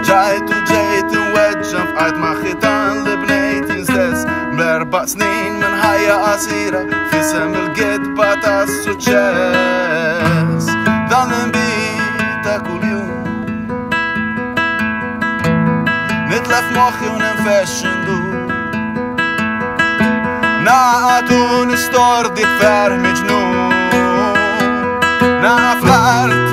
ġajt u ġejt inweġġa f'qajt ma' ħitan li bnejt jinstess bl-4 snin minn ħajja qasira fisem il-gidba tas-suċċess dan l-inbit ta' kuljum nitlef moħħi u ninfexx indur naqat u nistordi b'fer miġnun naqaf l-art